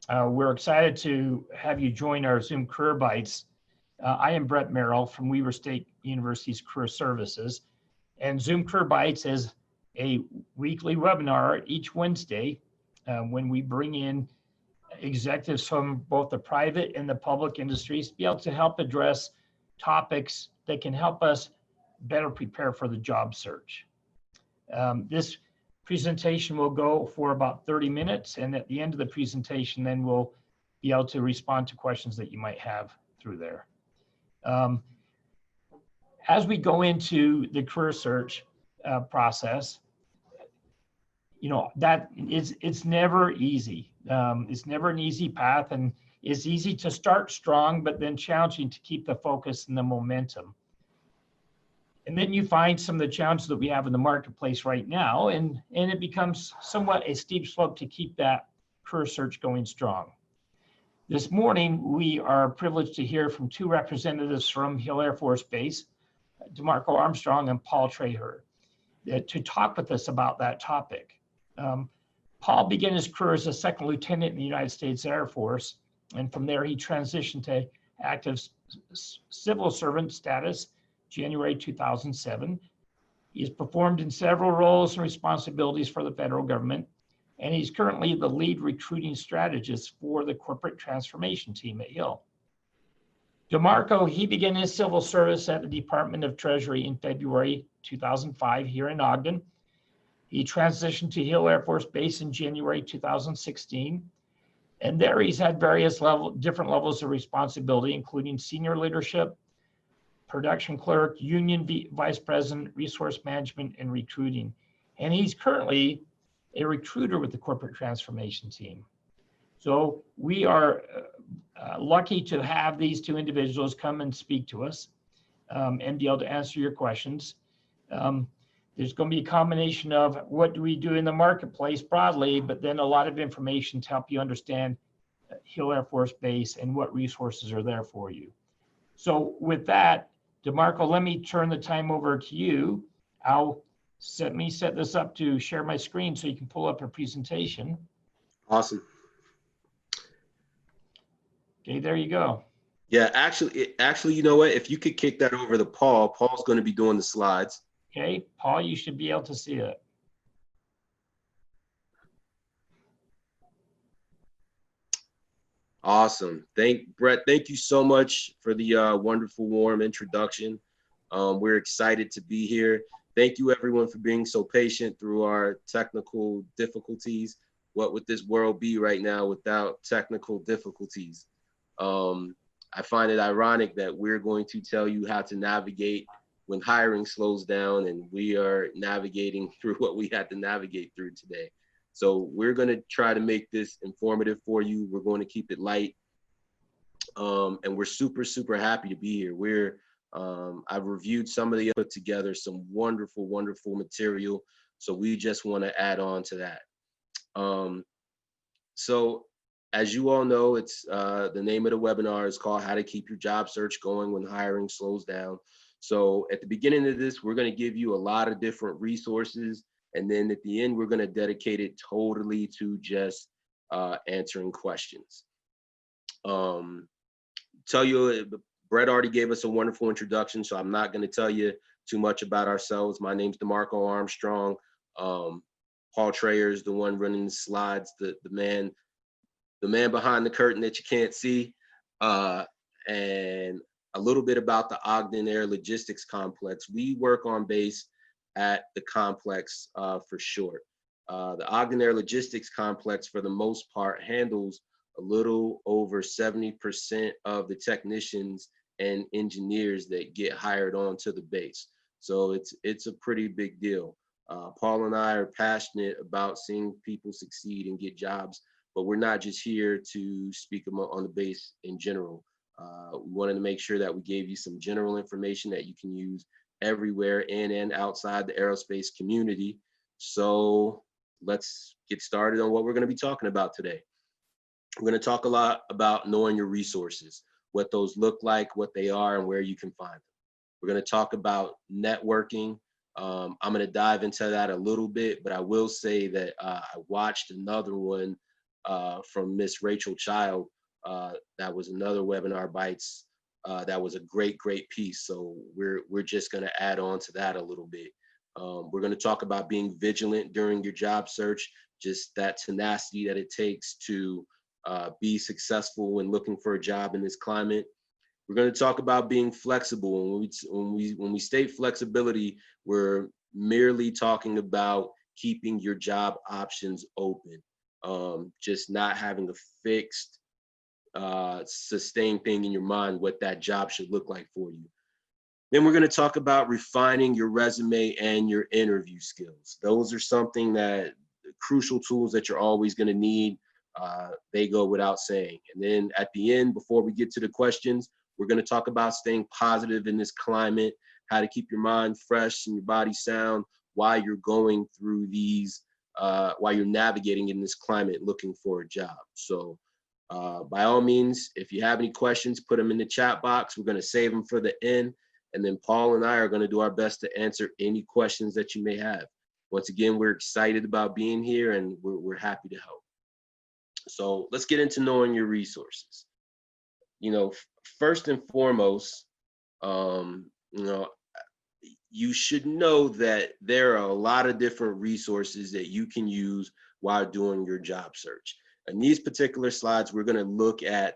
We're excited to have you join our Zoom Career Bites. I am Brett Merrill from Weaver State University's Career Services, and Zoom Career Bites is a weekly webinar each Wednesday when we bring in executives from both the private and the public industries to be able to help address topics that can help us better prepare for the job search. This presentation will go for about 30 minutes, and at the end of the presentation, then we'll be able to respond to questions that you might have through there. As we go into the career search process, you know, it's never easy. It's never an easy path, and it's easy to start strong, but then challenging to keep the focus and the momentum. And then you find some of the challenges that we have in the marketplace right now, and it becomes somewhat a steep slope to keep that career search going strong. This morning, we are privileged to hear from two representatives from Hill Air Force Base, DeMarco Armstrong and Paul Treher, to talk with us about that topic. Paul began his career as a second lieutenant in the United States Air Force, and from there he transitioned to active civil servant status January 2007. He has performed in several roles and responsibilities for the federal government, and he's currently the lead recruiting strategist for the corporate transformation team at Hill. DeMarco, he began his civil service at the Department of Treasury in February 2005 here in Ogden. He transitioned to Hill Air Force Base in January 2016. And there he's had various different levels of responsibility, including senior leadership, production clerk, union vice president, resource management, and recruiting. And he's currently a recruiter with the corporate transformation team. So we are lucky to have these two individuals come and speak to us and be able to answer your questions. There's going to be a combination of what do we do in the marketplace broadly, but then a lot of information to help you understand Hill Air Force Base and what resources are there for you. So with that, DeMarco, let me turn the time over to you. Let me set this up to share my screen so you can pull up a presentation. Awesome. Okay, there you go. Yeah, actually, you know what? If you could kick that over to Paul, Paul's going to be doing the slides. Okay, Paul, you should be able to see it. Awesome. Brett, thank you so much for the wonderful, warm introduction. We're excited to be here. Thank you, everyone, for being so patient through our technical difficulties. What would this world be right now without technical difficulties? I find it ironic that we're going to tell you how to navigate when hiring slows down, and we are navigating through what we had to navigate through today. So we're going to try to make this informative for you. We're going to keep it light. And we're super, super happy to be here. I've reviewed some of the, put together some wonderful, wonderful material. So we just want to add on to that. So as you all know, it's the name of the webinar is called How to Keep Your Job Search Going When Hiring Slows Down. So at the beginning of this, we're going to give you a lot of different resources. And then at the end, we're going to dedicate it totally to just answering questions. Tell you, Brett already gave us a wonderful introduction, so I'm not going to tell you too much about ourselves. My name's DeMarco Armstrong. Paul Treher is the one running the slides, the man behind the curtain that you can't see. And a little bit about the Ogden Air Logistics Complex. We work on base at the complex for short. The Ogden Air Logistics Complex, for the most part, handles a little over 70% of the technicians and engineers that get hired onto the base. So it's a pretty big deal. Paul and I are passionate about seeing people succeed and get jobs, but we're not just here to speak on the base in general. We wanted to make sure that we gave you some general information that you can use everywhere in and outside the aerospace community. So let's get started on what we're going to be talking about today. We're going to talk a lot about knowing your resources, what those look like, what they are, and where you can find them. We're going to talk about networking. I'm going to dive into that a little bit, but I will say that I watched another one from Miss Rachel Child. That was another Webinar Bites. That was a great piece. So we're just going to add on to that a little bit. We're going to talk about being vigilant during your job search, just that tenacity that it takes to be successful when looking for a job in this climate. We're going to talk about being flexible. When we state flexibility, we're merely talking about keeping your job options open, just not having a fixed, sustained thing in your mind what that job should look like for you. Then we're going to talk about refining your resume and your interview skills. Those are something that crucial tools that you're always going to need. They go without saying. And then at the end, before we get to the questions, we're going to talk about staying positive in this climate, how to keep your mind fresh and your body sound while you're going through these, while you're navigating in this climate looking for a job. So by all means, if you have any questions, put them in the chat box. We're going to save them for the end. And then Paul and I are going to do our best to answer any questions that you may have. Once again, we're excited about being here and we're happy to help. So let's get into knowing your resources. You know, first and foremost, you know, you should know that there are a lot of different resources that you can use while doing your job search. In these particular slides, we're going to look at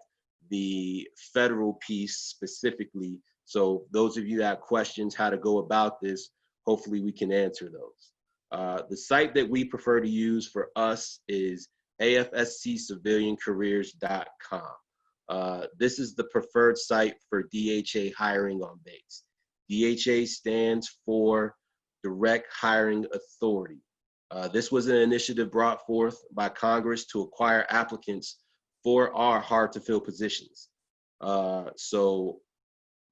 the federal piece specifically. So those of you that have questions how to go about this, hopefully we can answer those. The site that we prefer to use for us is afscciviliancareers.com. This is the preferred site for DHA hiring on base. DHA stands for Direct Hiring Authority. This was an initiative brought forth by Congress to acquire applicants for our hard-to-fill positions. So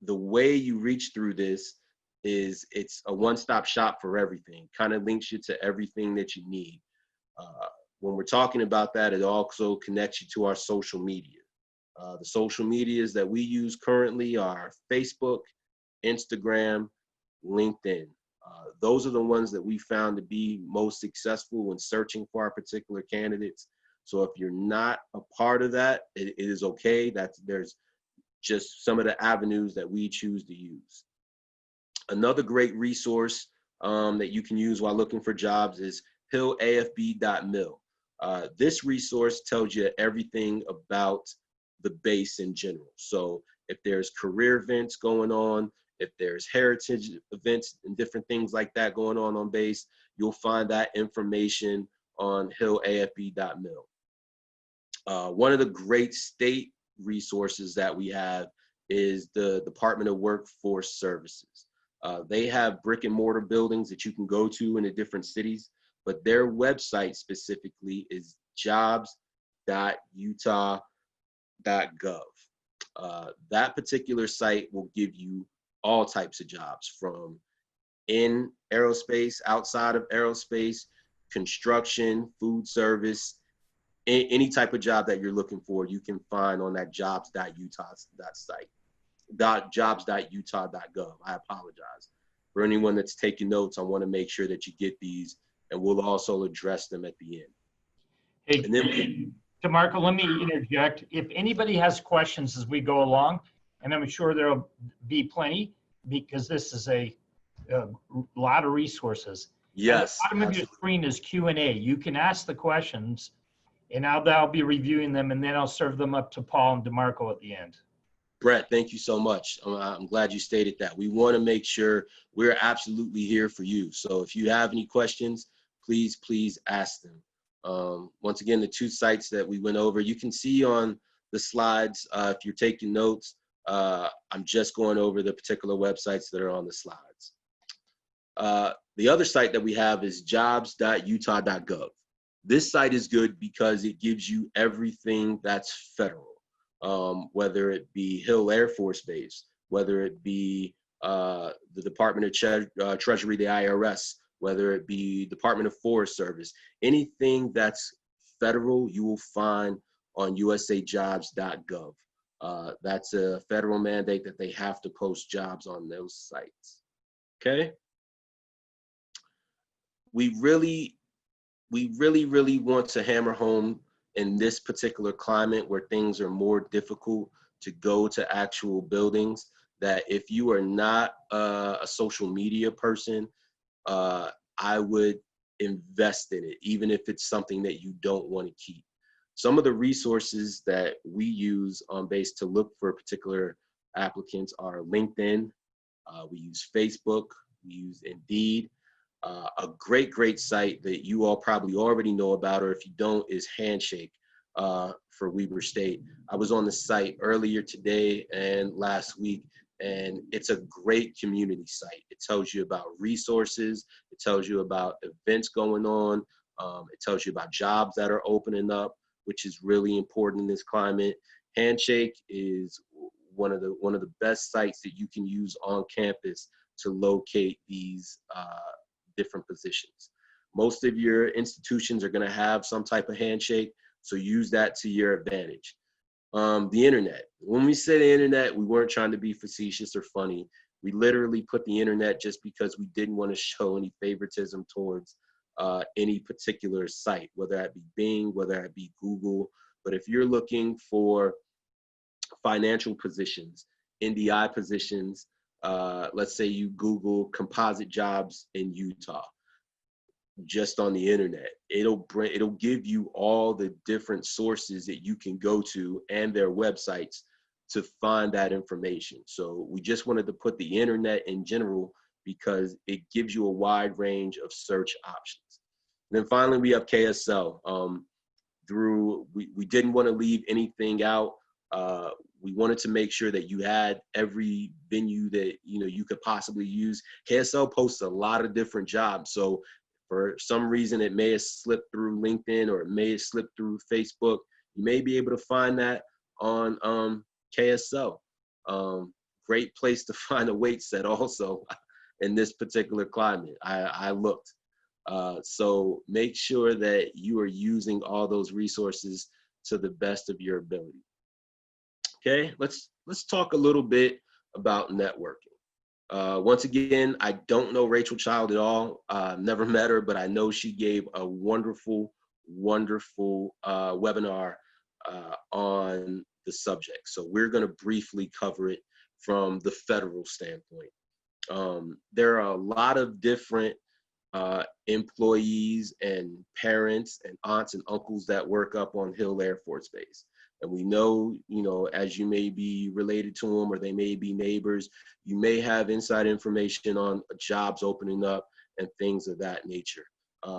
the way you reach through this is it's a one-stop shop for everything. Kind of links you to everything that you need. When we're talking about that, it also connects you to our social media. The social medias that we use currently are Facebook, Instagram, LinkedIn. Those are the ones that we found to be most successful when searching for our particular candidates. So if you're not a part of that, it is okay. There's just some of the avenues that we choose to use. Another great resource that you can use while looking for jobs is hillafb.mil. This resource tells you everything about the base in general. So if there's career events going on, if there's heritage events and different things like that going on base, you'll find that information on hillafb.mil. One of the great state resources that we have is the Department of Workforce Services. They have brick and mortar buildings that you can go to in the different cities, but their website specifically is jobs.utah.gov. That particular site will give you all types of jobs, from in aerospace, outside of aerospace, construction, food service, any type of job that you're looking for, you can find on that jobs.utah.gov. I apologize. For anyone that's taking notes, I want to make sure that you get these, and we'll also address them at the end. Hey, and then, DeMarco, let me interject. If anybody has questions as we go along, and I'm sure there'll be plenty, because this is a lot of resources. yes, At the bottom of your screen is Q&A. You can ask the questions, and I'll be reviewing them, and then I'll serve them up to Paul and DeMarco at the end. Brett, thank you so much. I'm glad you stated that. We want to make sure we're absolutely here for you. So if you have any questions, please ask them. Once again, the two sites that we went over, you can see on the slides, if you're taking notes, I'm just going over the particular websites that are on the slides. The other site that we have is jobs.utah.gov. This site is good because it gives you everything that's federal, whether it be Hill Air Force Base, whether it be the Department of Treasury, the IRS, whether it be Department of Forest Service. Anything that's federal, you will find on usajobs.gov. That's a federal mandate that they have to post jobs on those sites. Okay? We really want to hammer home in this particular climate where things are more difficult to go to actual buildings, that if you are not a social media person, I would invest in it, even if it's something that you don't want to keep. Some of the resources that we use on base to look for particular applicants are LinkedIn, we use Facebook, we use Indeed. A great site that you all probably already know about, or if you don't, is Handshake for Weber State. I was on the site earlier today and last week, and it's a great community site. It tells you about resources, it tells you about events going on, it tells you about jobs that are opening up, which is really important in this climate. Handshake is one of the best sites that you can use on campus to locate these different positions. Most of your institutions are going to have some type of handshake, so use that to your advantage. The internet. When we say the internet, we weren't trying to be facetious or funny. We literally put the internet just because we didn't want to show any favoritism towards any particular site, whether that be Bing, whether that be Google. But if you're looking for financial positions, NDI positions, let's say you Google composite jobs in Utah, just on the internet, it'll give you all the different sources that you can go to and their websites to find that information. So we just wanted to put the internet in general because it gives you a wide range of search options. And then finally, we have KSL. We didn't want to leave anything out. We wanted to make sure that you had every venue that you could possibly use. KSL posts a lot of different jobs, so for some reason it may have slipped through LinkedIn or it may have slipped through Facebook. You may be able to find that on KSL. Great place to find a weight set also in this particular climate. I looked. So make sure that you are using all those resources to the best of your ability. Okay, let's talk a little bit about networking. Once again, I don't know Rachel Child at all. Never met her, but I know she gave a wonderful webinar on the subject. So we're going to briefly cover it from the federal standpoint. There are a lot of different employees and parents and aunts and uncles that work up on Hill Air Force Base. And we know, as you may be related to them or they may be neighbors, you may have inside information on jobs opening up and things of that nature,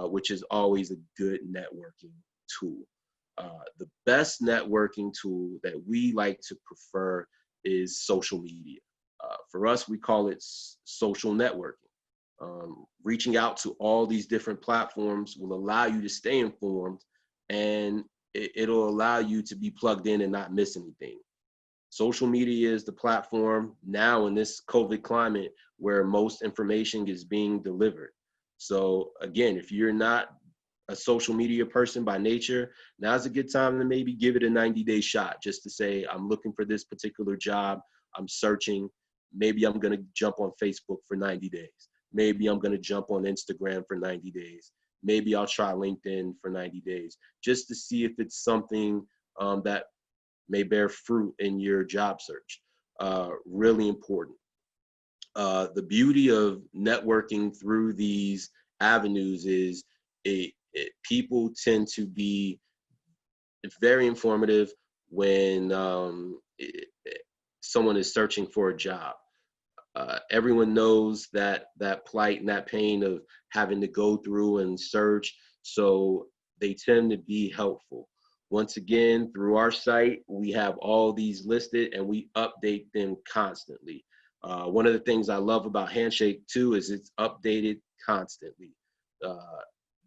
which is always a good networking tool. The best networking tool that we like to prefer is social media. For us, we call it social networking. Reaching out to all these different platforms will allow you to stay informed, and it'll allow you to be plugged in and not miss anything. Social media is the platform now in this COVID climate where most information is being delivered. So again, if you're not a social media person by nature, now's a good time to maybe give it a 90-day shot, just to say, I'm looking for this particular job, I'm searching, maybe I'm gonna jump on Facebook for 90 days. Maybe I'm gonna jump on Instagram for 90 days. Maybe I'll try LinkedIn for 90 days, just to see if it's something that may bear fruit in your job search. Really important. The beauty of networking through these avenues is people tend to be very informative when someone is searching for a job. Everyone knows that plight and that pain of having to go through and search, so they tend to be helpful. Once again, through our site, we have all these listed and we update them constantly. One of the things I love about Handshake too is it's updated constantly.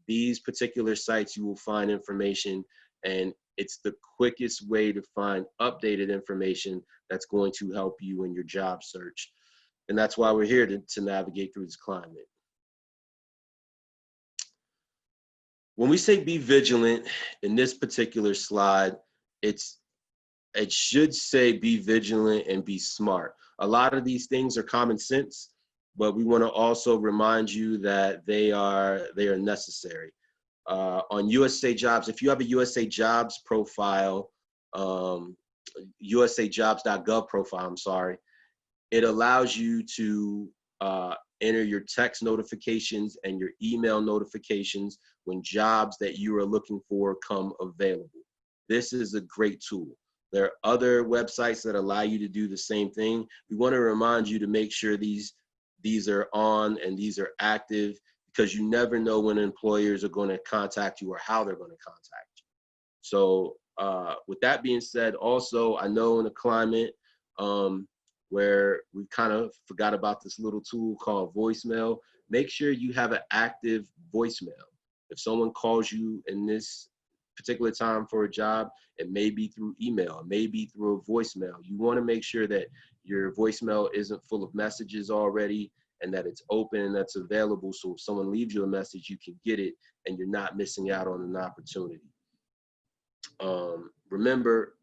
These particular sites, you will find information, and it's the quickest way to find updated information that's going to help you in your job search. And that's why we're here to navigate through this climate. When we say be vigilant in this particular slide, it should say be vigilant and be smart. A lot of these things are common sense, but we want to also remind you that they are necessary. on USA Jobs, if you have a USA Jobs profile, usajobs.gov profile, I'm sorry, it allows you to enter your text notifications and your email notifications when jobs that you are looking for come available. This is a great tool. There are other websites that allow you to do the same thing. We want to remind you to make sure these are on and these are active, because you never know when employers are going to contact you or how they're going to contact you. So with that being said, also, I know in a climate where we kind of forgot about this little tool called voicemail, make sure you have an active voicemail. If someone calls you in this particular time for a job, it may be through email, it may be through a voicemail. You want to make sure that your voicemail isn't full of messages already, and that it's open and that's available, so if someone leaves you a message, you can get it and you're not missing out on an opportunity. Remember,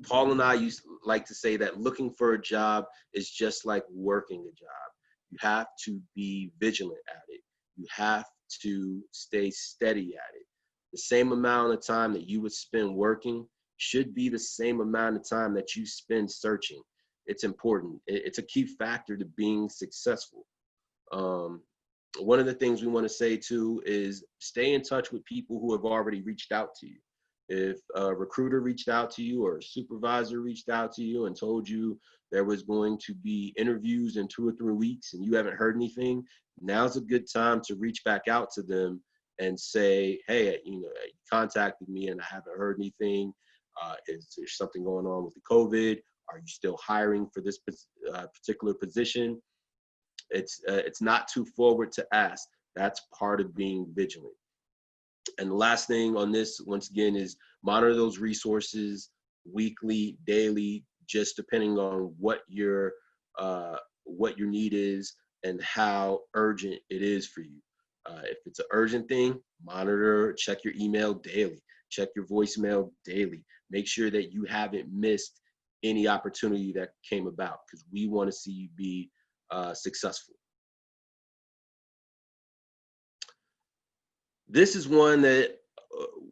Paul and I used to like to say that looking for a job is just like working a job. You have to be vigilant at it. You have to stay steady at it. The same amount of time that you would spend working should be the same amount of time that you spend searching. It's important. It's a key factor to being successful. One of the things we want to say too is stay in touch with people who have already reached out to you. If a recruiter reached out to you or a supervisor reached out to you and told you there was going to be interviews in 2 or 3 weeks and you haven't heard anything, now's a good time to reach back out to them and say, hey, you contacted me and I haven't heard anything. Is there something going on with the COVID? Are you still hiring for this particular position? It's not too forward to ask. That's part of being vigilant. And the last thing on this, once again, is monitor those resources weekly, daily, just depending on what your need is and how urgent it is for you. If it's an urgent thing, monitor, check your email daily, check your voicemail daily. Make sure that you haven't missed any opportunity that came about, because we want to see you be successful. This is one that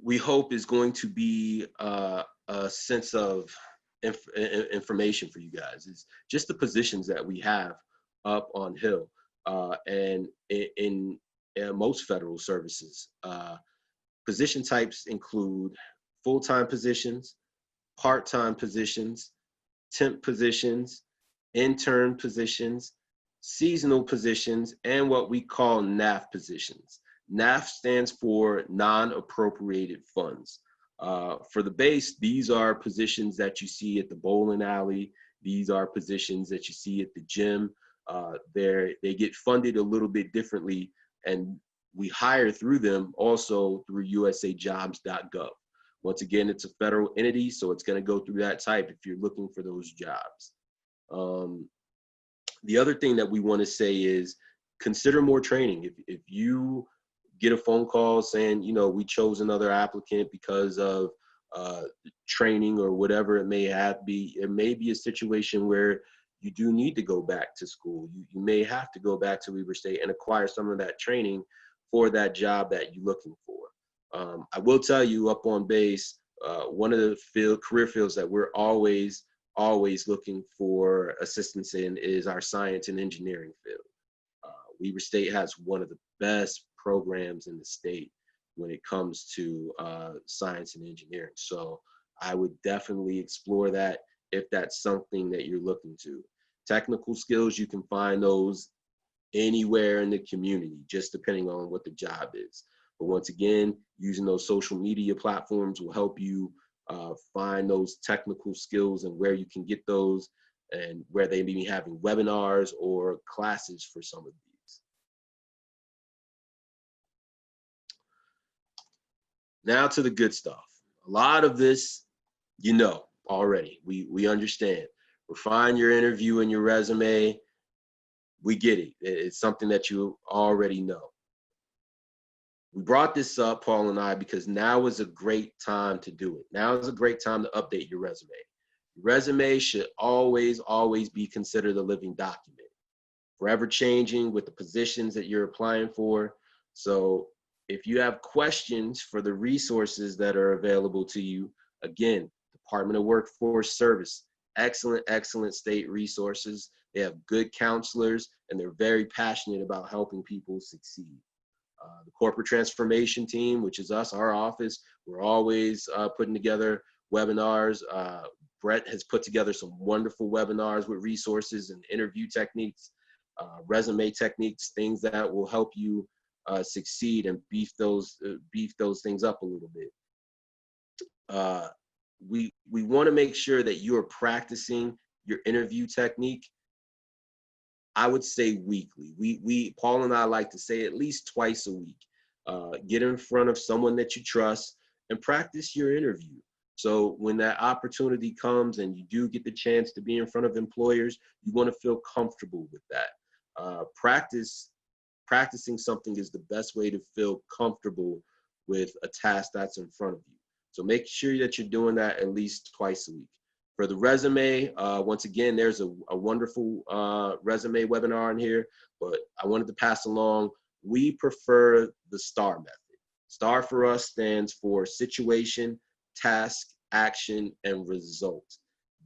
we hope is going to be a sense of information for you guys. It's just the positions that we have up on Hill and in most federal services. Position types include full-time positions, part-time positions, temp positions, intern positions, seasonal positions, and what we call NAF positions. NAF stands for non-appropriated funds. For the base, these are positions that you see at the bowling alley. These are positions that you see at the gym. They get funded a little bit differently, and we hire through them also through usajobs.gov. Once again, it's a federal entity, so it's going to go through that type if you're looking for those jobs. The other thing that we want to say is consider more training. If you get a phone call saying, we chose another applicant because of training or whatever it may be, it may be a situation where you do need to go back to school. You may have to go back to Weber State and acquire some of that training for that job that you're looking for. I will tell you, up on base, one of the career fields that we're always looking for assistance in is our science and engineering field. Weber State has one of the best programs in the state when it comes to science and engineering. So I would definitely explore that if that's something that you're looking to. Technical skills, you can find those anywhere in the community, just depending on what the job is. But once again, using those social media platforms will help you find those technical skills and where you can get those, and where they may be having webinars or classes for some of these. Now to the good stuff. A lot of this, already. We understand. Refine your interview and your resume. We get it. It's something that you already know. We brought this up, Paul and I, because now is a great time to do it. Now is a great time to update your resume. Your resume should always be considered a living document, forever changing with the positions that you're applying for. So If you have questions for the resources that are available to you, again, Department of Workforce Service, excellent state resources. They have good counselors, and they're very passionate about helping people succeed. The corporate transformation team, which is us, our office, we're always putting together webinars. Brett has put together some wonderful webinars with resources and interview techniques, resume techniques, things that will help you succeed and beef those things up a little bit. We want to make sure that you are practicing your interview technique. I would say weekly. Paul and I like to say at least twice a week. Get in front of someone that you trust and practice your interview. So when that opportunity comes and you do get the chance to be in front of employers, you want to feel comfortable with that. Practicing something is the best way to feel comfortable with a task that's in front of you. So make sure that you're doing that at least twice a week. For the resume, once again, there's a wonderful resume webinar in here, but I wanted to pass along, we prefer the STAR method. STAR for us stands for situation, task, action, and result.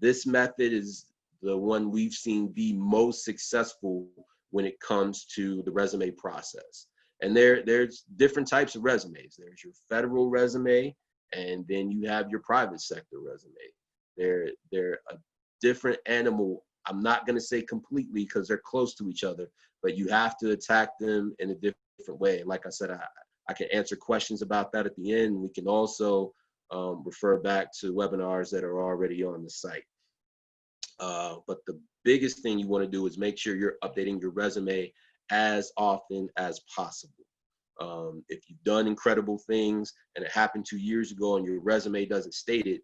This method is the one we've seen be most successful when it comes to the resume process. And there's different types of resumes. There's your federal resume, and then you have your private sector resume. They're a different animal. I'm not going to say completely because they're close to each other, but you have to attack them in a different way. And like I said, I can answer questions about that at the end. We can also refer back to webinars that are already on the site. But the biggest thing you want to do is make sure you're updating your resume as often as possible. If you've done incredible things and it happened 2 years ago and your resume doesn't state it,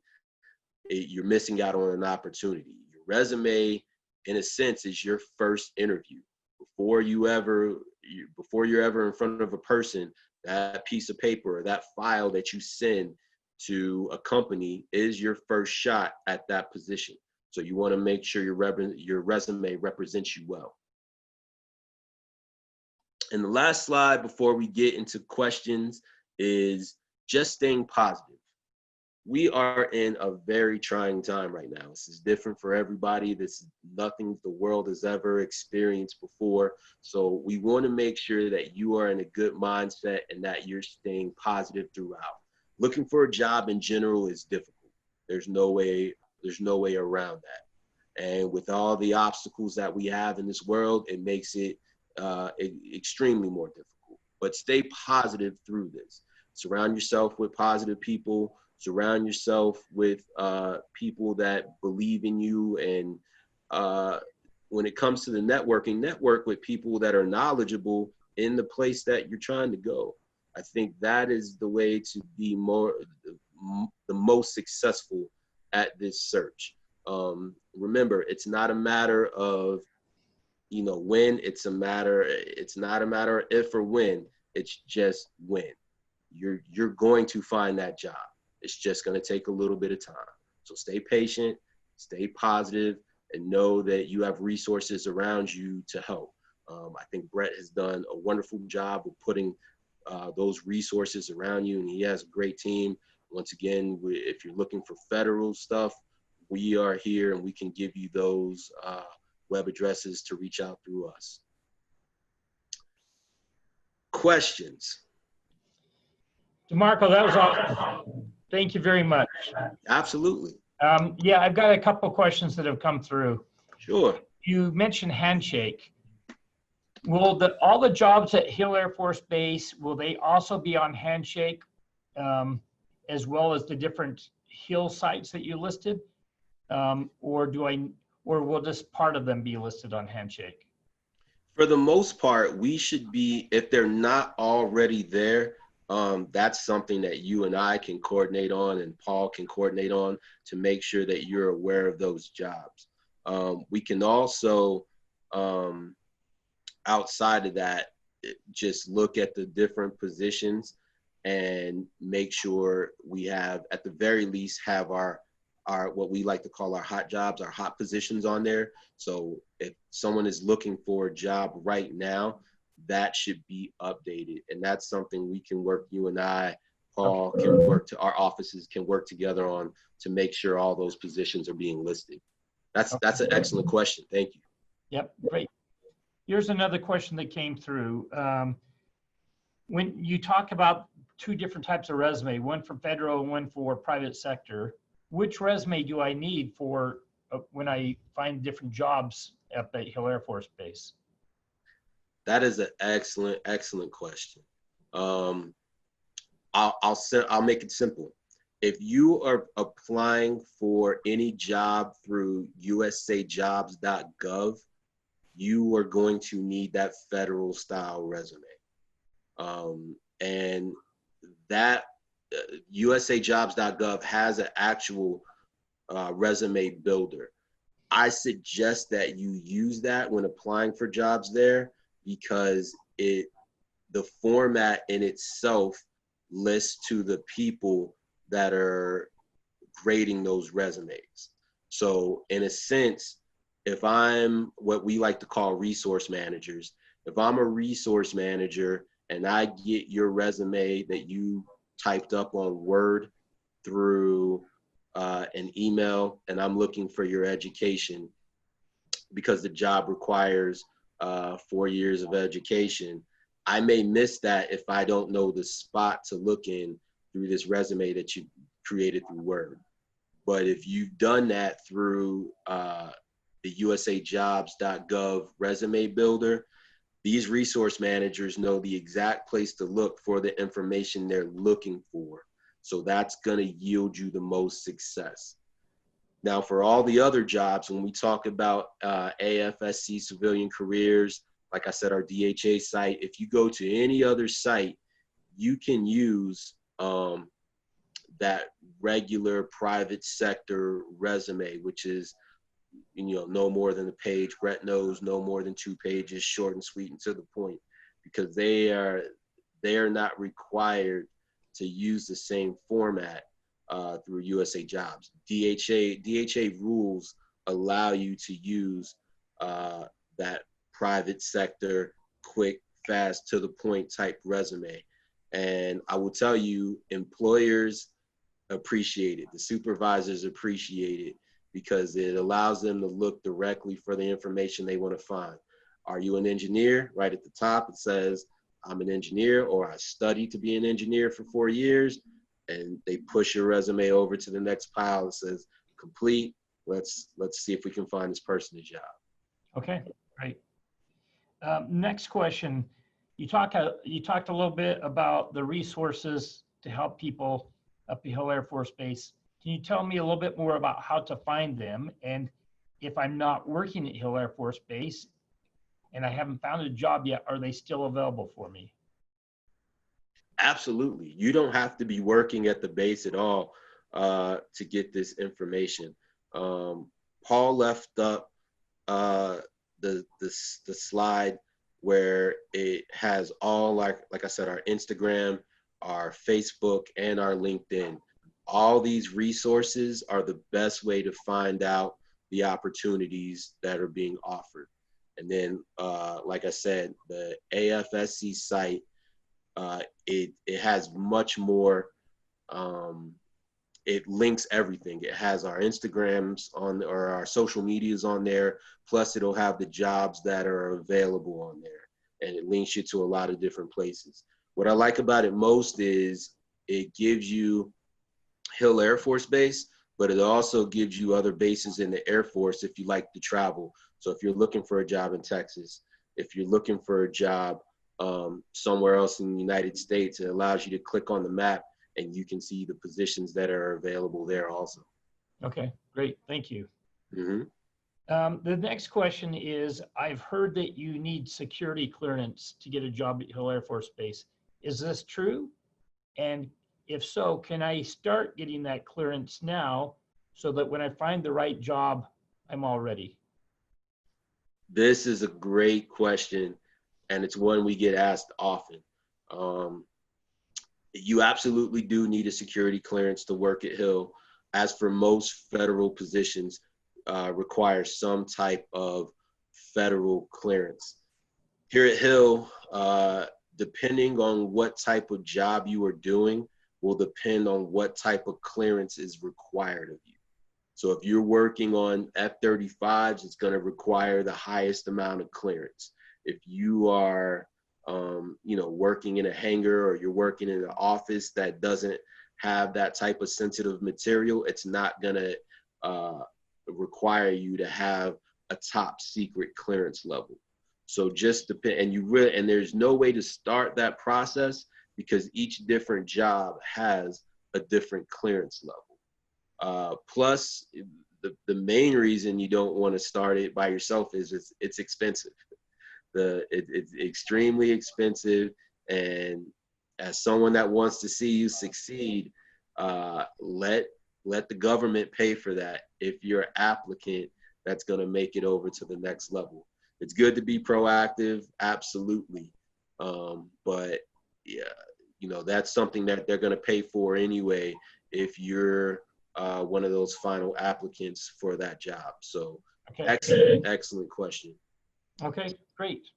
you're missing out on an opportunity. Your resume, in a sense, is your first interview. Before you're ever in front of a person, that piece of paper or that file that you send to a company is your first shot at that position. So you want to make sure your resume represents you well. And the last slide before we get into questions is just staying positive. We are in a very trying time right now. This is different for everybody. This is nothing the world has ever experienced before. So we want to make sure that you are in a good mindset and that you're staying positive throughout. Looking for a job in general is difficult. There's no way around that. And with all the obstacles that we have in this world, it makes it extremely more difficult. But stay positive through this. Surround yourself with positive people. Surround yourself with people that believe in you. And when it comes to the networking, network with people that are knowledgeable in the place that you're trying to go. I think that is the way to be the most successful at this search. Remember, it's not a matter of, when, it's not a matter of if or when, it's just when. You're going to find that job. It's just going to take a little bit of time. So stay patient, stay positive, and know that you have resources around you to help. I think Brett has done a wonderful job of putting those resources around you, and he has a great team. Once again, if you're looking for federal stuff, we are here and we can give you those web addresses to reach out through us. Questions? DeMarco, that was awesome. Thank you very much. Absolutely. Yeah, I've got a couple of questions that have come through. Sure. You mentioned Handshake. Will all the jobs at Hill Air Force Base, will they also be on Handshake, as well as the different Hill sites that you listed? Or will just part of them be listed on Handshake? For the most part, we should be, if they're not already there, that's something that you and I can coordinate on and Paul can coordinate on to make sure that you're aware of those jobs. We can also, outside of that, just look at the different positions and make sure we have, at the very least, have our what we like to call our hot jobs, our hot positions on there. So if someone is looking for a job right now, that should be updated. And that's something we can work, you and I, Paul, can work to, our offices can work together on to make sure all those positions are being listed. That's an excellent question. Thank you. Yep, great. Here's another question that came through. When you talk about two different types of resume, one for federal and one for private sector, which resume do I need for when I find different jobs at the Hill Air Force Base? That is an excellent question. I'll make it simple. If you are applying for any job through usajobs.gov, you are going to need that federal style resume. And that usajobs.gov has an actual resume builder. I suggest that you use that when applying for jobs there, because the format in itself lists to the people that are grading those resumes. So in a sense, if I'm what we like to call resource managers, if I'm a resource manager and I get your resume that you typed up on Word through an email, and I'm looking for your education because the job requires 4 years of education, I may miss that if I don't know the spot to look in through this resume that you created through Word. But if you've done that through the usajobs.gov resume builder, these resource managers know the exact place to look for the information they're looking for. So that's going to yield you the most success. Now, for all the other jobs, when we talk about AFSC civilian careers, like I said, our DHA site, if you go to any other site, you can use that regular private sector resume, which is, no more than a page. Brett knows, no more than 2 pages, short and sweet and to the point, because they are not required to use the same format through USA Jobs. DHA rules allow you to use that private sector, quick, fast, to the point type resume. And I will tell you, employers appreciate it. The supervisors appreciate it because it allows them to look directly for the information they want to find. Are you an engineer? Right at the top, it says, I'm an engineer, or I studied to be an engineer for 4 years, and they push your resume over to the next pile that says complete. Let's see if we can find this person a job. Okay, great. Next question. You talked a little bit about the resources to help people up the Hill Air Force Base. Can you tell me a little bit more about how to find them? And if I'm not working at Hill Air Force Base and I haven't found a job yet, are they still available for me? Absolutely. You don't have to be working at the base at all to get this information. Paul left up the slide where it has all, like I said, our Instagram, our Facebook, and our LinkedIn. All these resources are the best way to find out the opportunities that are being offered. And then, like I said, the AFSC site, it has much more, it links everything. It has our Instagrams on, or our social medias on there, plus it'll have the jobs that are available on there, and it links you to a lot of different places. What I like about it most is it gives you Hill Air Force Base, but it also gives you other bases in the Air Force if you like to travel. So if you're looking for a job in Texas, if you're looking for a job somewhere else in the United States, it allows you to click on the map and you can see the positions that are available there also. Okay, great, thank you. Mm-hmm. The next question is, I've heard that you need security clearance to get a job at Hill Air Force Base. Is this true? And if so, can I start getting that clearance now so that when I find the right job, I'm all ready? This is a great question, and it's one we get asked often. You absolutely do need a security clearance to work at Hill, as for most federal positions require some type of federal clearance. Here at Hill, depending on what type of job you are doing will depend on what type of clearance is required of you. So if you're working on F-35s, it's going to require the highest amount of clearance. If you are, working in a hangar, or you're working in an office that doesn't have that type of sensitive material, it's not going to require you to have a top secret clearance level. So just depend, and there's no way to start that process because each different job has a different clearance level. Plus, the main reason you don't want to start it by yourself is it's expensive. It's extremely expensive, and as someone that wants to see you succeed, let the government pay for that if you're an applicant that's going to make it over to the next level. It's good to be proactive, absolutely, but yeah, that's something that they're going to pay for anyway if you're one of those final applicants for that job. So Okay. Excellent question. Okay, great.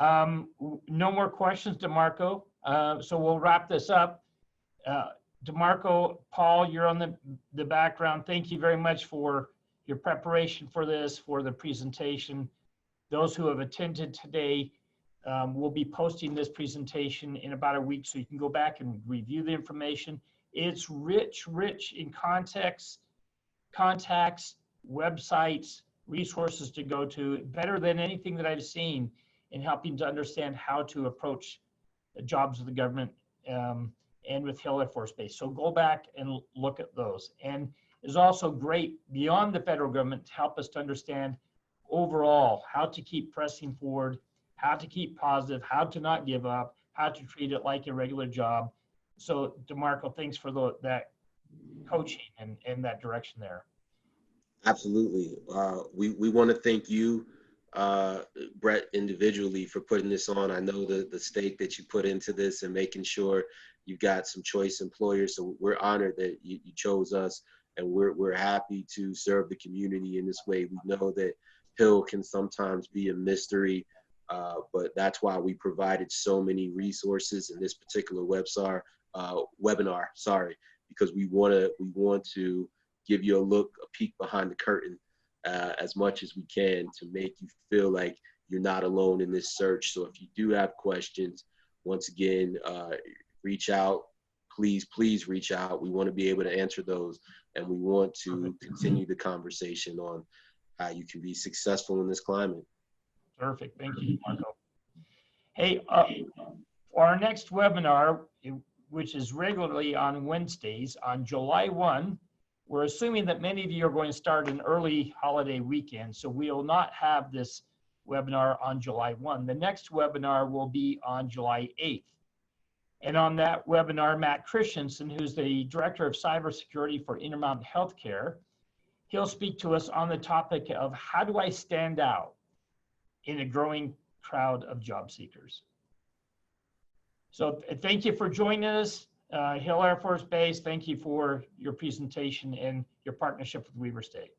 No more questions, DeMarco. So we'll wrap this up. DeMarco, Paul, you're on the background. Thank you very much for your preparation for this, for the presentation. Those who have attended today, we'll be posting this presentation in about a week, so you can go back and review the information. It's rich in context, contacts, websites, resources to go to, better than anything that I've seen in helping to understand how to approach jobs of the government and with Hill Air Force Base. So go back and look at those. And it's also great beyond the federal government to help us to understand overall how to keep pressing forward, how to keep positive, how to not give up, how to treat it like a regular job. So DeMarco, thanks for that coaching and that direction there. Absolutely. We want to thank you, Brett, individually for putting this on. I know the stake that you put into this and making sure you got some choice employers. So we're honored that you chose us, and we're happy to serve the community in this way. We know that Hill can sometimes be a mystery, but that's why we provided so many resources in this particular webinar, because we want to give you a peek behind the curtain as much as we can to make you feel like you're not alone in this search. So if you do have questions, once again, reach out. Please reach out. We want to be able to answer those, and we want to continue the conversation on how you can be successful in this climate. Perfect. Thank you, Marco. Hey, for our next webinar, which is regularly on Wednesdays, on July 1, we're assuming that many of you are going to start an early holiday weekend, so we will not have this webinar on July 1. The next webinar will be on July 8th. And on that webinar, Matt Christensen, who's the Director of Cybersecurity for Intermountain Healthcare, he'll speak to us on the topic of how do I stand out in a growing crowd of job seekers. So thank you for joining us. Hill Air Force Base, thank you for your presentation and your partnership with Weaver State.